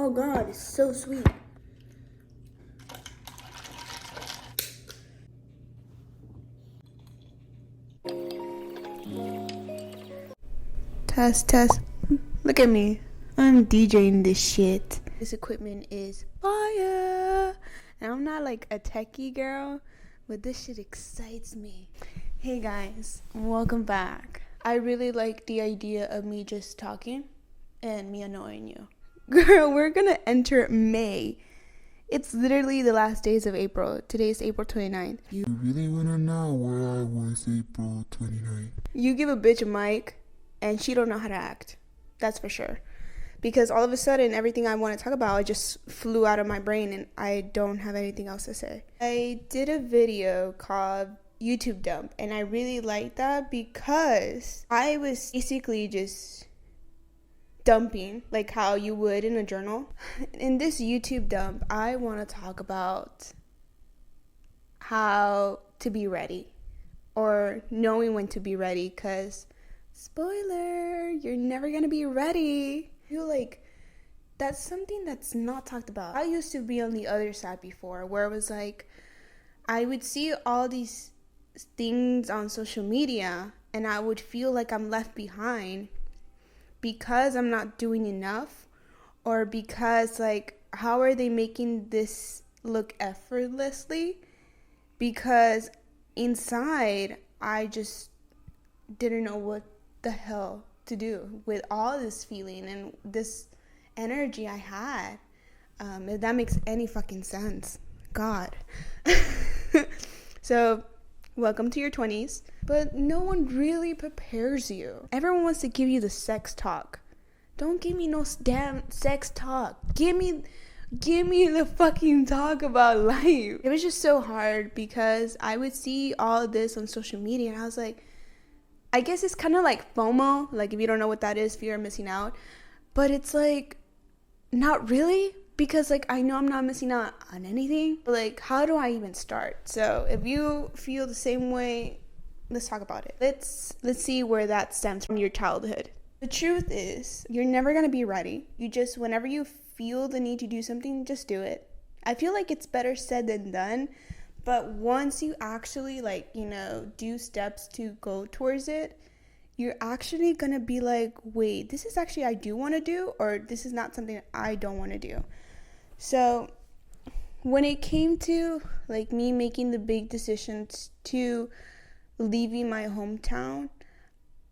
Oh God, it's so sweet. Test. Look at me. I'm DJing this shit. This equipment is fire. And I'm not like a techie girl, but this shit excites me. Hey guys, welcome back. I really like the idea of me just talking and me annoying you. Girl, we're gonna enter May. It's literally the last days of April. Today is April 29th. You really wanna know where I was April 29th? You give a bitch a mic and she don't know how to act. That's for sure. Because all of a sudden, everything I want to talk about just flew out of my brain and I don't have anything else to say. I did a video called YouTube Dump, and I really liked that because I was basically just dumping, like how you would in a journal. In this YouTube Dump, I want to talk about how to be ready, or knowing when to be ready, because spoiler, you're never gonna be ready. I feel like that's something that's not talked about. I used to be on the other side before, where it was like I would see all these things on social media and I would feel like I'm left behind because I'm not doing enough, or because like, how are they making this look effortlessly? Because inside I just didn't know what the hell to do with all this feeling and this energy I had. If that makes any fucking sense. God. So, welcome to your 20s. But no one really prepares you. Everyone wants to give you the sex talk. Don't give me no damn sex talk. Give me the fucking talk about life. It was just so hard because I would see all of this on social media and I was like, I guess it's kind of like FOMO, like if you don't know what that is, fear of missing out. But it's like, not really, because like I know I'm not missing out on anything. But like, how do I even start? So if you feel the same way, let's talk about it. Let's see where that stems from your childhood. The truth is, you're never going to be ready. You just, whenever you feel the need to do something, just do it. I feel like it's better said than done. But once you actually do steps to go towards it, you're actually going to be like, wait, this is actually I do want to do, or this is not something I don't want to do. So when it came to like me making the big decisions to leaving my hometown,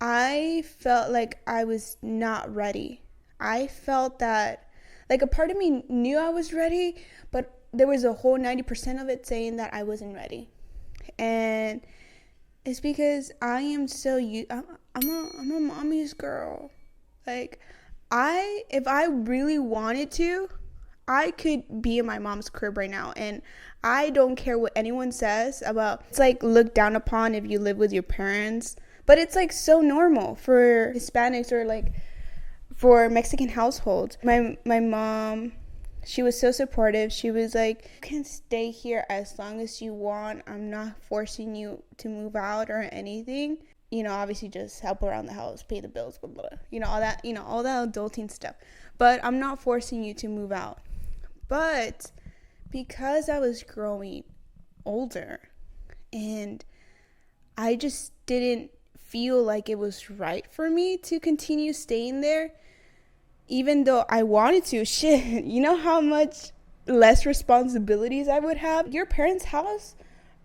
I felt like I was not ready. I felt that like a part of me knew I was ready, but there was a whole 90% of it saying that I wasn't ready. And it's because I am so I'm a mommy's girl. Like if I really wanted to, I could be in my mom's crib right now, and I don't care what anyone says about it's like looked down upon if you live with your parents, but it's like so normal for Hispanics or like for Mexican households. My mom, she was so supportive. She was like, you can stay here as long as you want. I'm not forcing you to move out or anything. You know, obviously just help around the house, pay the bills, blah, blah, blah. All that adulting stuff. But I'm not forcing you to move out. But because I was growing older and I just didn't feel like it was right for me to continue staying there, even though I wanted to, you know how much less responsibilities I would have? Your parents' house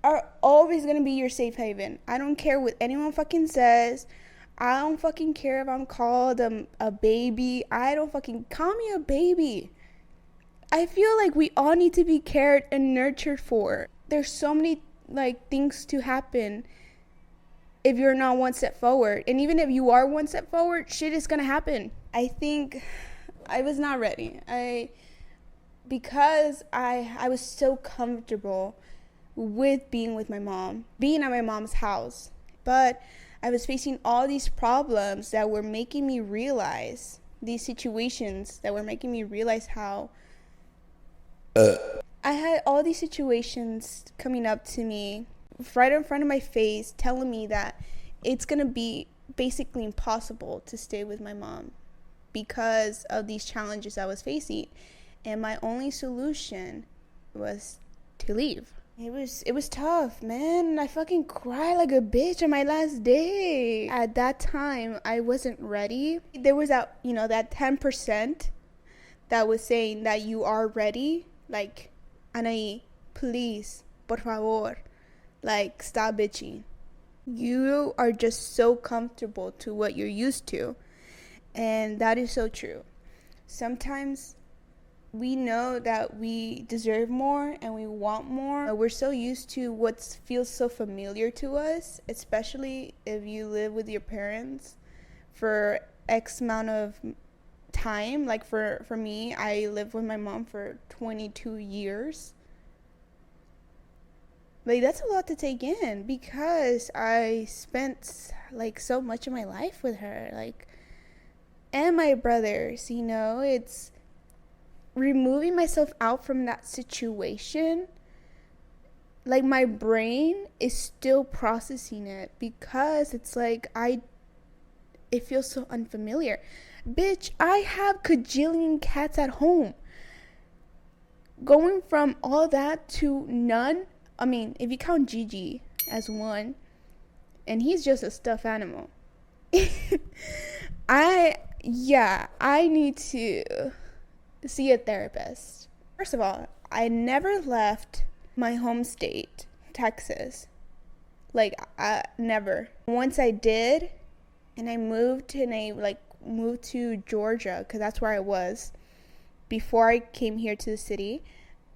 are always going to be your safe haven. I don't care what anyone fucking says. I don't fucking care if I'm called a baby. Call me a baby. I feel like we all need to be cared and nurtured for. There's so many things to happen if you're not one step forward. And even if you are one step forward, shit is going to happen. I think I was not ready. Because I was so comfortable with being with my mom, being at my mom's house. But I was facing all these problems that were making me realize, these situations that were making me realize how I had all these situations coming up to me right in front of my face, telling me that it's going to be basically impossible to stay with my mom because of these challenges I was facing. And my only solution was to leave. It was tough, man. I fucking cried like a bitch on my last day. At that time, I wasn't ready. There was that 10% that was saying that you are ready. Like, Anaí, please, por favor, like, stop bitching. You are just so comfortable to what you're used to. And that is so true. Sometimes we know that we deserve more and we want more. We're so used to what feels so familiar to us, especially if you live with your parents for X amount of time. Like for me, I lived with my mom for 22 years. Like, that's a lot to take in because I spent like so much of my life with her, like, and my brothers, it's removing myself out from that situation. Like, my brain is still processing it because it's like it feels so unfamiliar. Bitch, I have kajillion cats at home. Going from all that to none, I mean, if you count Gigi as one, and he's just a stuffed animal. I need to see a therapist. First of all, I never left my home state, Texas. Like, never. Once I did, and I moved to Georgia, because that's where I was before I came here to the city.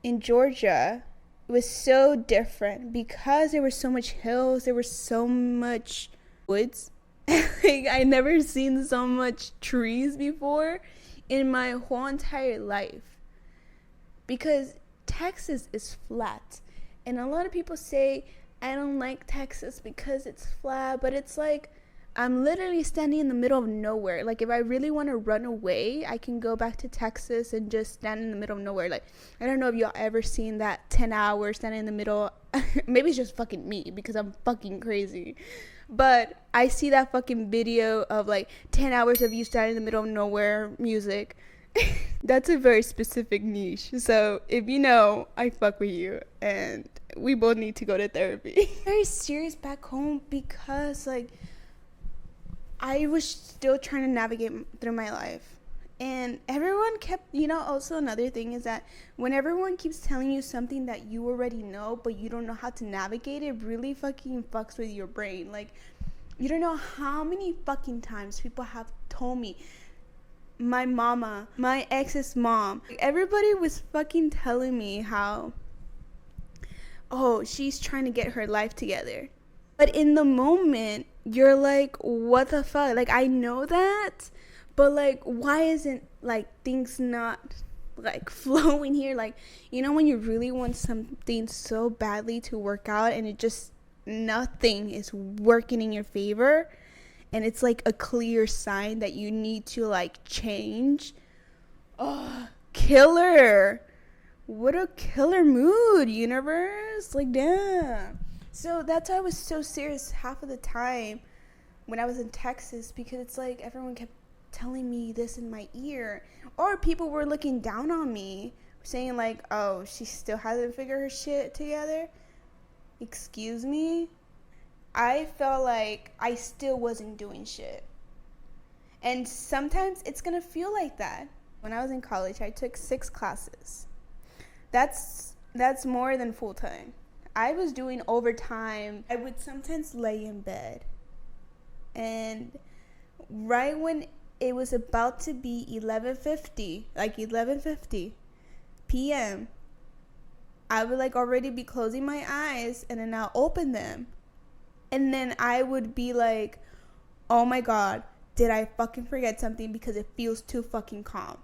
In Georgia, it was so different because there were so much hills, there were so much woods. Like, I never seen so much trees before in my whole entire life, because Texas is flat. And a lot of people say I don't like Texas because it's flat, but it's like I'm literally standing in the middle of nowhere. Like, if I really want to run away, I can go back to Texas and just stand in the middle of nowhere. Like, I don't know if y'all ever seen that 10 hours standing in the middle. Maybe it's just fucking me because I'm fucking crazy. But I see that fucking video of like 10 hours of you standing in the middle of nowhere music. That's a very specific niche. So if you know, I fuck with you and we both need to go to therapy. Very serious back home because like I was still trying to navigate through my life. And everyone kept, also another thing is that when everyone keeps telling you something that you already know, but you don't know how to navigate it, really fucking fucks with your brain. Like, you don't know how many fucking times people have told me, my mama, my ex's mom, everybody was fucking telling me how, oh, she's trying to get her life together. But in the moment, you're like, what the fuck? Like, I know that. But, like, why isn't, like, things not, like, flowing here? Like, when you really want something so badly to work out and it just, nothing is working in your favor. And it's, like, a clear sign that you need to, like, change. Oh, killer. What a killer mood, universe. Like, damn. So, that's why I was so serious half of the time when I was in Texas. Because it's, like, everyone kept telling me this in my ear, or people were looking down on me saying like, oh, she still hasn't figured her shit together. Excuse me. I felt like I still wasn't doing shit, and sometimes it's gonna feel like that. When I was in college, I took 6 classes. That's more than full time. I was doing overtime. I would sometimes lay in bed, and right when it was about to be 11:50 p.m. I would like already be closing my eyes, and then I'll open them. And then I would be like, oh my God, did I fucking forget something? Because it feels too fucking calm.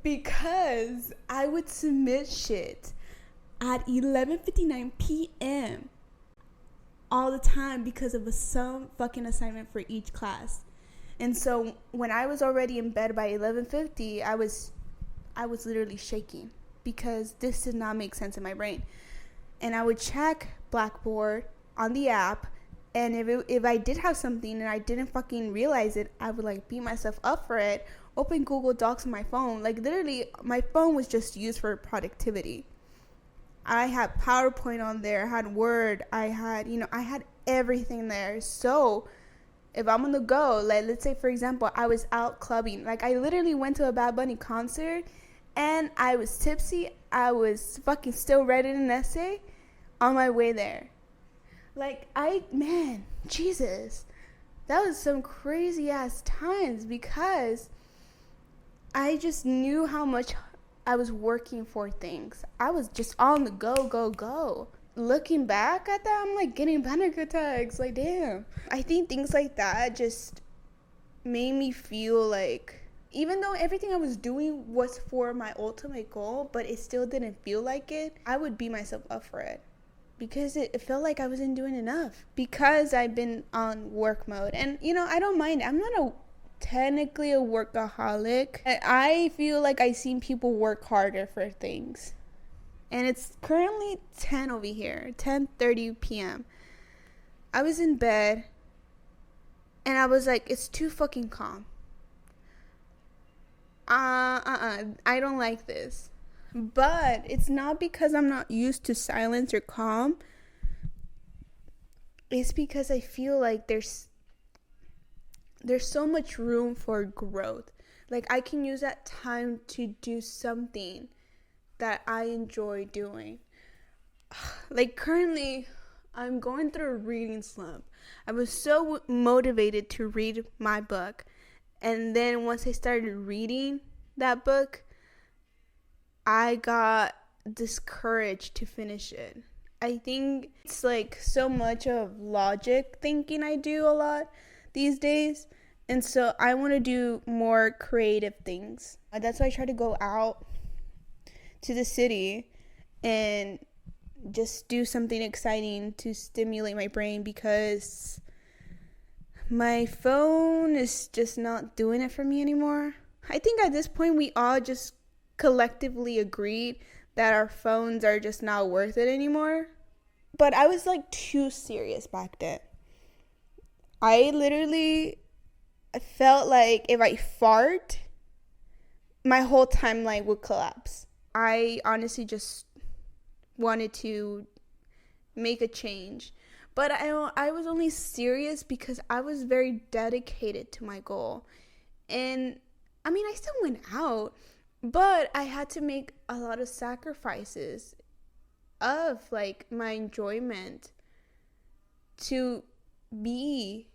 Because I would submit shit at 11:59 p.m. all the time because of some fucking assignment for each class. And so when I was already in bed by 11:50, I was literally shaking because this did not make sense in my brain. And I would check Blackboard on the app, and if I did have something and I didn't fucking realize it, I would like beat myself up for it, open Google Docs on my phone. Like, literally, my phone was just used for productivity. I had PowerPoint on there, I had Word, I had everything there. So if I'm on the go, like, let's say, for example, I was out clubbing. Like, I literally went to a Bad Bunny concert, and I was tipsy. I was fucking still writing an essay on my way there. Like, Jesus. That was some crazy ass times, because I just knew how much I was working for things. I was just on the go. Looking back at that, I'm like getting panic attacks. Like, damn. I think things like that just made me feel like, even though everything I was doing was for my ultimate goal, but it still didn't feel like it, I would beat myself up for it. Because it felt like I wasn't doing enough. Because I've been on work mode. And, I don't mind. I'm not technically a workaholic. I feel like I've seen people work harder for things. And it's currently 10 over here, 10:30 p.m. I was in bed, and I was like, it's too fucking calm. I don't like this. But it's not because I'm not used to silence or calm. It's because I feel like there's so much room for growth. Like, I can use that time to do something that I enjoy doing. Like, currently, I'm going through a reading slump. I was so motivated to read my book. And then once I started reading that book, I got discouraged to finish it. I think it's like so much of logic thinking I do a lot these days. And so I want to do more creative things. That's why I try to go out to the city and just do something exciting to stimulate my brain, because my phone is just not doing it for me anymore. I think at this point we all just collectively agreed that our phones are just not worth it anymore. But I was like too serious back then. I literally felt like if I fart, my whole timeline would collapse. I honestly just wanted to make a change. But I was only serious because I was very dedicated to my goal. And I mean, I still went out, but I had to make a lot of sacrifices of like my enjoyment to be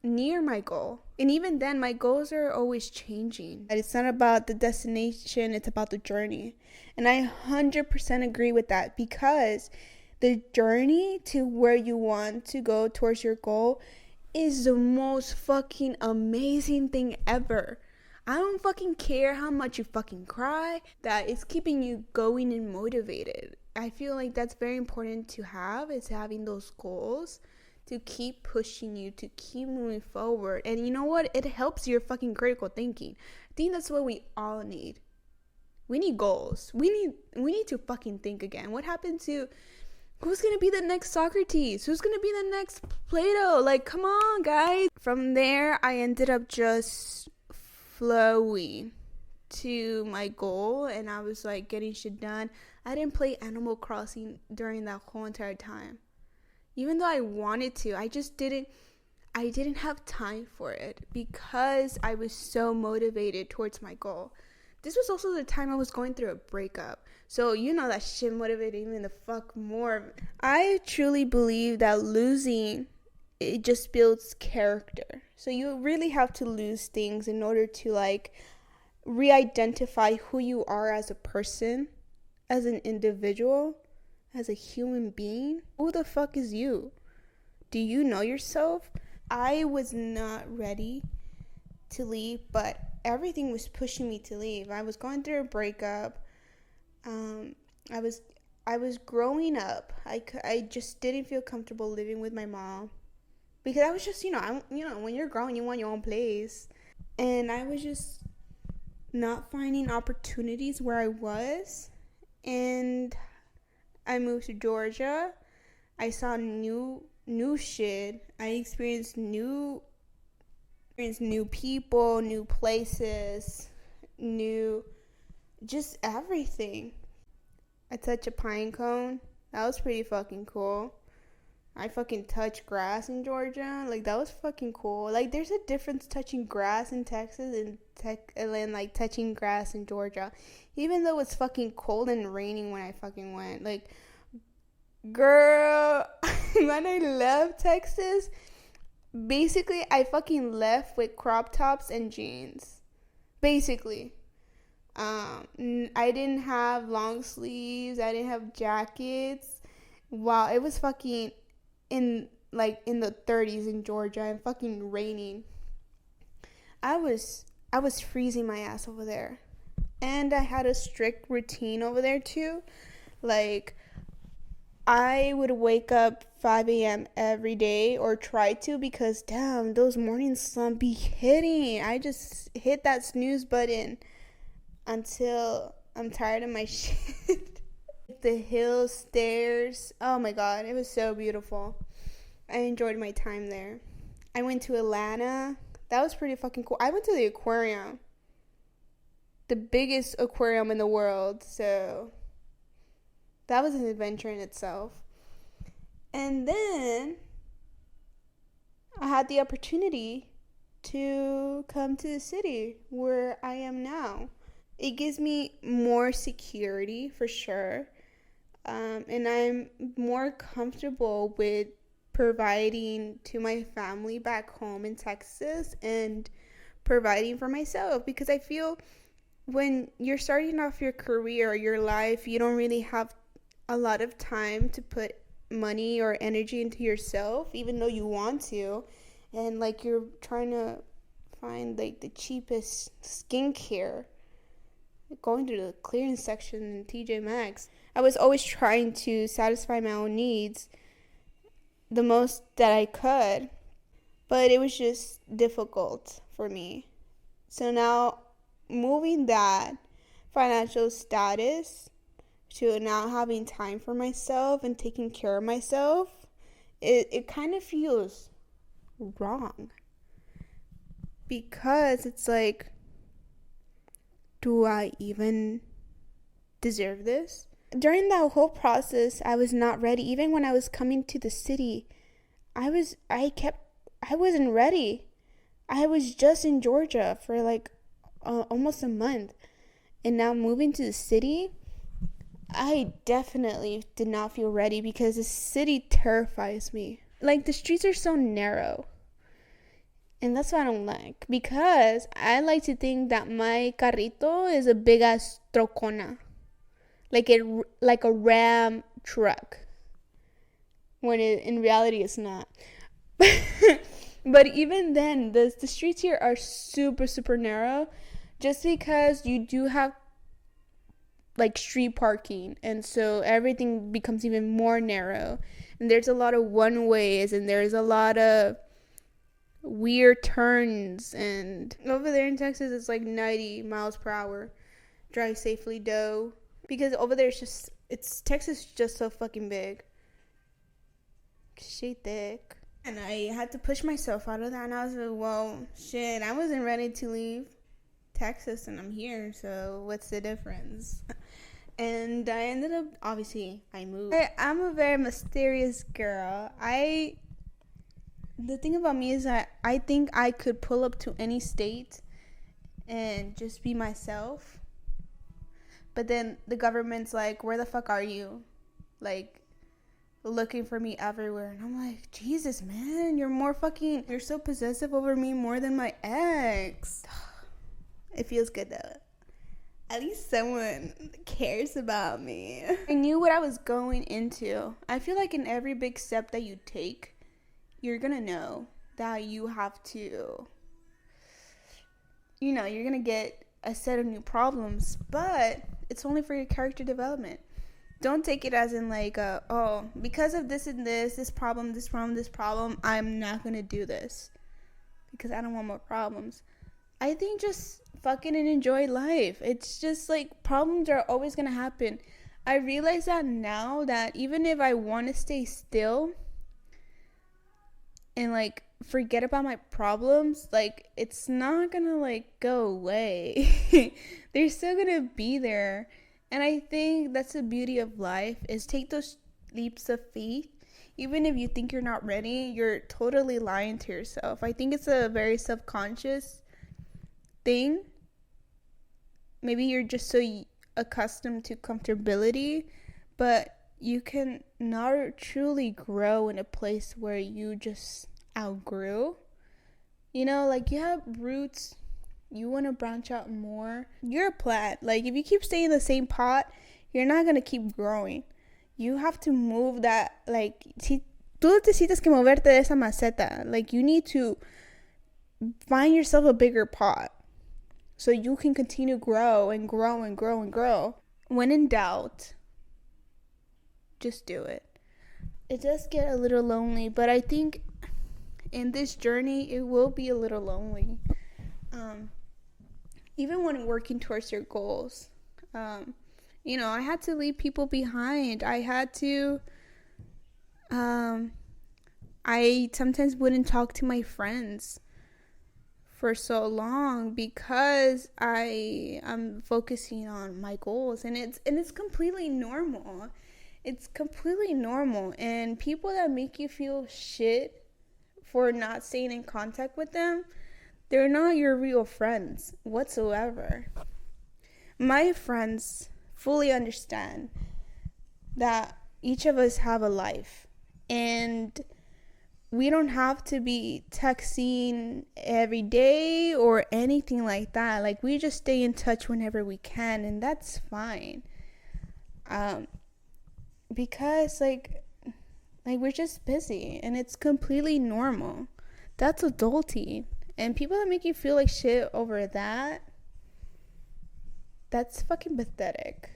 near my goal. And even then, my goals are always changing. And it's not about the destination, it's about the journey. And I 100% agree with that, because the journey to where you want to go towards your goal is the most fucking amazing thing ever. I don't fucking care how much you fucking cry. That is keeping you going and motivated. I feel like that's very important to have, is having those goals to keep pushing you, to keep moving forward. And you know what? It helps your fucking critical thinking. I think that's what we all need. We need goals. We need to fucking think again. What happened to who's going to be the next Socrates? Who's going to be the next Plato? Like, come on, guys. From there, I ended up just flowing to my goal, and I was like getting shit done. I didn't play Animal Crossing during that whole entire time. Even though I wanted to, I didn't have time for it because I was so motivated towards my goal. This was also the time I was going through a breakup. So, that shit motivated me the fuck more. I truly believe that losing, it just builds character. So you really have to lose things in order to like re-identify who you are as a person, as an individual, as a human being. Who the fuck is you? Do you know yourself? I was not ready to leave, but everything was pushing me to leave. I was going through a breakup. I was growing up. I just didn't feel comfortable living with my mom because I was just, when you're growing, you want your own place, and I was just not finding opportunities where I was, and I moved to Georgia. I saw new shit. I experienced new Experience new people, new places, new, just everything. I touched a pine cone. That was pretty fucking cool. I fucking touched grass in Georgia. Like, that was fucking cool. Like, there's a difference touching grass in Texas and like touching grass in Georgia. Even though it's fucking cold and raining when I fucking went. Like, girl, when I left Texas, basically I fucking left with crop tops and jeans. Basically. I didn't have long sleeves. I didn't have jackets. Wow, it was fucking in the 30s in Georgia and fucking raining. I was freezing my ass over there. And I had a strict routine over there too. Like, I would wake up 5 a.m. every day, or try to, because damn, those morning sun be hitting. I just hit that snooze button until I'm tired of my shit. The hills, stairs. Oh my god, it was so beautiful. I enjoyed my time there. I went to Atlanta. That was pretty fucking cool. I went to the aquarium. The biggest aquarium in the world. So that was an adventure in itself. And then I had the opportunity to come to the city where I am now. It gives me more security for sure. And I'm more comfortable with providing to my family back home in Texas and providing for myself, because I feel when you're starting off your career or your life, you don't really have a lot of time to put money or energy into yourself, even though you want to, and like you're trying to find like the cheapest skincare, going to the clearance section in TJ Maxx. I was always trying to satisfy my own needs the most that I could, but it was just difficult for me. So now, moving that financial status to now having time for myself and taking care of myself, it kind of feels wrong. Because it's like, do I even deserve this? During that whole process, I was not ready. Even when I was coming to the city, I wasn't ready. I was just in Georgia for like almost a month. And now moving to the city, I definitely did not feel ready, because the city terrifies me. Like, the streets are so narrow. And that's what I don't like, because I like to think that my carrito is a big ass trocona. Like a Ram truck. When in reality it's not. But even then, the streets here are super, super narrow. Just because you do have like street parking, and so everything becomes even more narrow. And there's a lot of one ways, and there's a lot of weird turns. And over there in Texas, it's like 90 miles per hour. Drive safely, dough. Because over there, Texas is just so fucking big. She thick. And I had to push myself out of that. And I was like, well, shit, I wasn't ready to leave Texas, and I'm here. So what's the difference? And I ended up, obviously, I moved. I'm a very mysterious girl. The thing about me is that I think I could pull up to any state and just be myself. But then the government's like, where the fuck are you? Like, looking for me everywhere. And I'm like, Jesus, man, you're so possessive over me more than my ex. It feels good though. At least someone cares about me. I knew what I was going into. I feel like in every big step that you take, you're gonna know that you have to, you're gonna get a set of new problems, but it's only for your character development. Don't take it as in like, because of this and this problem, I'm not gonna do this because I don't want more problems. I think just fucking and enjoy life. It's just like, problems are always gonna happen. I realize that now, that even if I want to stay still, and like forget about my problems, like it's not gonna like go away. They're still gonna be there. And I think that's the beauty of life, is take those leaps of faith. Even if you think you're not ready, you're totally lying to yourself. I think it's a very subconscious thing. Maybe you're just so accustomed to comfortability, but you can not truly grow in a place where you just outgrew. You know, like you have roots, you want to branch out more. You're a plant. Like if you keep staying in the same pot, you're not going to keep growing. You have to move that, like, si tú necesitas que moverte de esa maceta, like you need to find yourself a bigger pot so you can continue to grow and grow and grow and grow. When in doubt, just do it. It does get a little lonely, but I think in this journey, it will be a little lonely. Even when working towards your goals, you know, I had to leave people behind. I had to, I sometimes wouldn't talk to my friends for so long because I am focusing on my goals, and it's completely normal. It's completely normal. And people that make you feel shit for not staying in contact with them, they're not your real friends whatsoever. My friends fully understand that each of us have a life, and we don't have to be texting every day or anything like that. Like we just stay in touch whenever we can, and that's fine. Because like we're just busy, and it's completely normal. That's adulting. And people that make you feel like shit over that, that's fucking pathetic.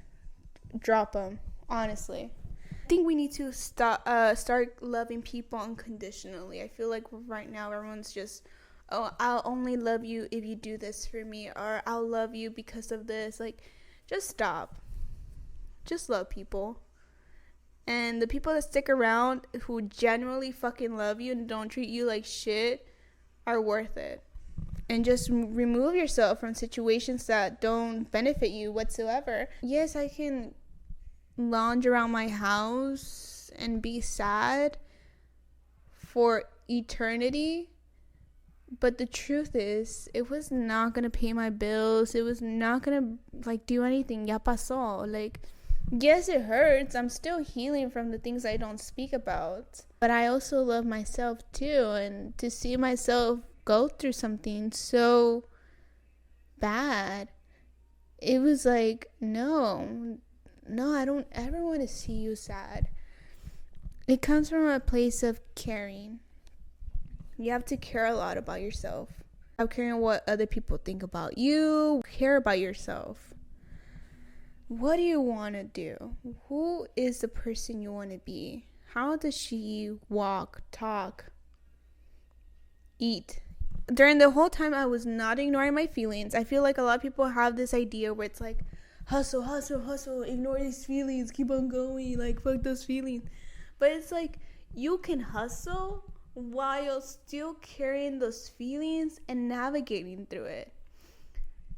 Drop them, honestly. I think we need to start loving people unconditionally. I feel like right now everyone's just, oh, I'll only love you if you do this for me, or I'll love you because of this. Like, just stop. Just love people. And the people that stick around who genuinely fucking love you and don't treat you like shit are worth it. And just remove yourself from situations that don't benefit you whatsoever. Yes, I can lounge around my house and be sad for eternity, but the truth is, it was not gonna pay my bills. It was not gonna like do anything. Ya pasó. Like, yes, it hurts. I'm still healing from the things I don't speak about, but I also love myself too. And to see myself go through something so bad, it was like, no, I don't ever want to see you sad. It comes from a place of caring. You have to care a lot about yourself. Stop caring what other people think about you. Care about yourself. What do you want to do? Who is the person you want to be? How does she walk, talk, eat? During the whole time, I was not ignoring my feelings. I feel like a lot of people have this idea where it's like, hustle, hustle, hustle, ignore these feelings, keep on going, like, fuck those feelings. But it's like, you can hustle while still carrying those feelings and navigating through it.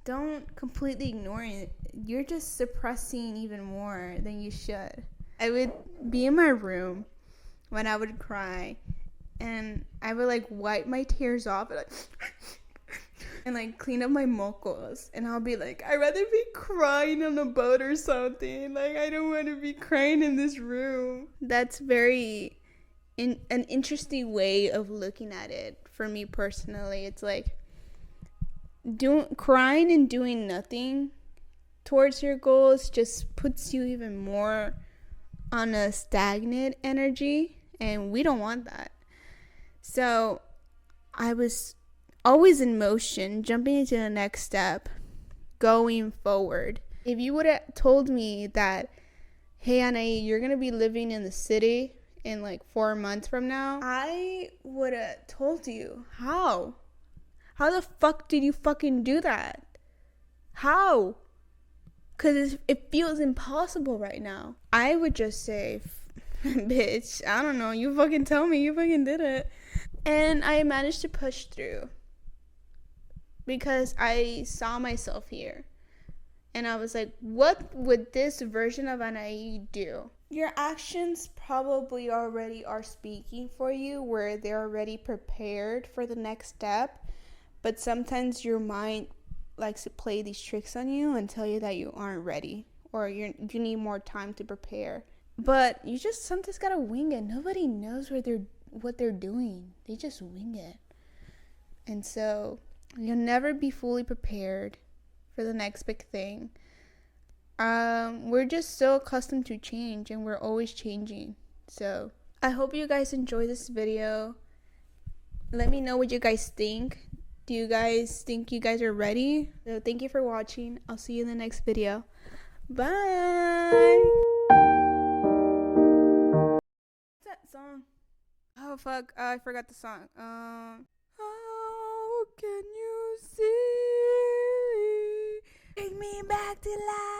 Don't completely ignore it. You're just suppressing even more than you should. I would be in my room when I would cry, and I would like wipe my tears off and like and like clean up my mocos, and I'll be like, I'd rather be crying on a boat or something. Like, I don't want to be crying in this room. That's very an interesting way of looking at it for me personally. It's like crying and doing nothing towards your goals just puts you even more on a stagnant energy, and we don't want that. So I was always in motion, jumping into the next step, going forward. If you would have told me that, hey, Anaí, you're going to be living in the city in like 4 months from now, I would have told you, how? How the fuck did you fucking do that? How? Because it feels impossible right now. I would just say, bitch, I don't know. You fucking tell me. You fucking did it. And I managed to push through because I saw myself here. And I was like, what would this version of Anai do? Your actions probably already are speaking for you, where they're already prepared for the next step. But sometimes your mind likes to play these tricks on you and tell you that you aren't ready, or you need more time to prepare. But you just sometimes gotta wing it. Nobody knows what they're doing. They just wing it. And so you'll never be fully prepared for the next big thing. We're just so accustomed to change, and we're always changing. So I hope you guys enjoy this video. Let me know what you guys think. Do you guys think you guys are ready? So thank you for watching. I'll see you in the next video. Bye. What's that song? Oh fuck, I forgot the song. How can you see? Take me back to life.